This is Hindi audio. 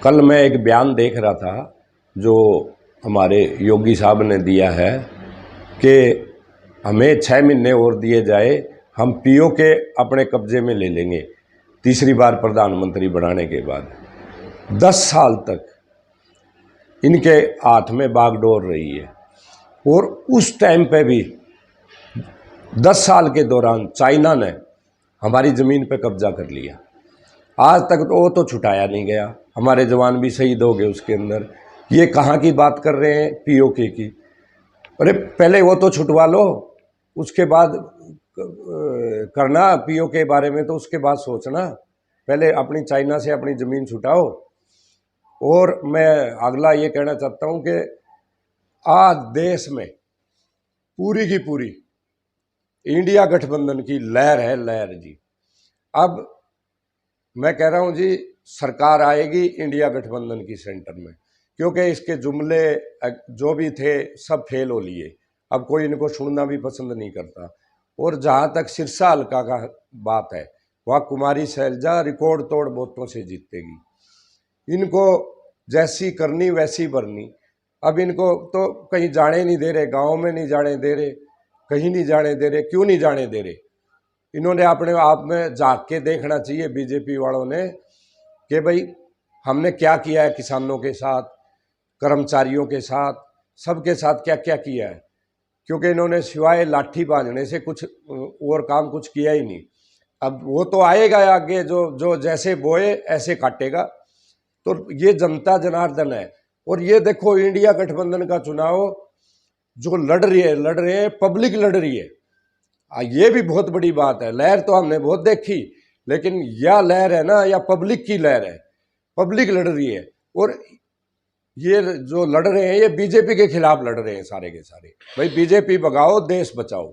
कल मैं एक बयान देख रहा था जो हमारे योगी साहब ने दिया है कि हमें 6 महीने और दिए जाए, हम पीओके अपने कब्जे में ले लेंगे तीसरी बार प्रधानमंत्री बनाने के बाद। 10 साल तक इनके हाथ में बागडोर रही है और उस टाइम पे भी 10 साल के दौरान चाइना ने हमारी ज़मीन पे कब्जा कर लिया। आज तक तो वो तो छुटाया नहीं गया, हमारे जवान भी शहीद हो गए उसके अंदर। ये कहाँ की बात कर रहे हैं? पीओके की। अरे पहले वो तो छुटवा लो, उसके बाद करना पीओके के बारे में, तो उसके बाद सोचना। पहले अपनी चाइना से अपनी ज़मीन छुटाओ। और मैं अगला ये कहना चाहता हूँ कि आज देश में पूरी की पूरी इंडिया गठबंधन की लहर है, लहर जी। अब मैं कह रहा हूँ जी, सरकार आएगी इंडिया गठबंधन की सेंटर में, क्योंकि इसके जुमले जो भी थे सब फेल हो लिए। अब कोई इनको सुनना भी पसंद नहीं करता। और जहाँ तक सिरसा हल्का का बात है, वहाँ कुमारी शैलजा रिकॉर्ड तोड़ वोटों से जीतेगी। इनको जैसी करनी वैसी भरनी। अब इनको तो कहीं जाने नहीं दे रहे, गाँव में नहीं जाने दे रहे, कहीं नहीं जाने दे रहे। क्यों नहीं जाने दे रहे? इन्होंने अपने आप में झांक के देखना चाहिए बीजेपी वालों ने कि भाई हमने क्या किया है किसानों के साथ, कर्मचारियों के साथ, सबके साथ क्या क्या किया है। क्योंकि इन्होंने सिवाय लाठी बांधने से कुछ और काम कुछ किया ही नहीं। अब वो तो आएगा आगे, जो जैसे बोए ऐसे काटेगा। तो ये जनता जनार्दन है। और ये देखो इंडिया गठबंधन का चुनाव जो लड़ रहे हैं पब्लिक लड़ रही है। ये भी बहुत बड़ी बात है। लहर तो हमने बहुत देखी, लेकिन यह लहर है ना, या पब्लिक की लहर है, पब्लिक लड़ रही है। और ये जो लड़ रहे हैं ये बीजेपी के खिलाफ लड़ रहे हैं सारे के सारे। भाई बीजेपी भगाओ, देश बचाओ।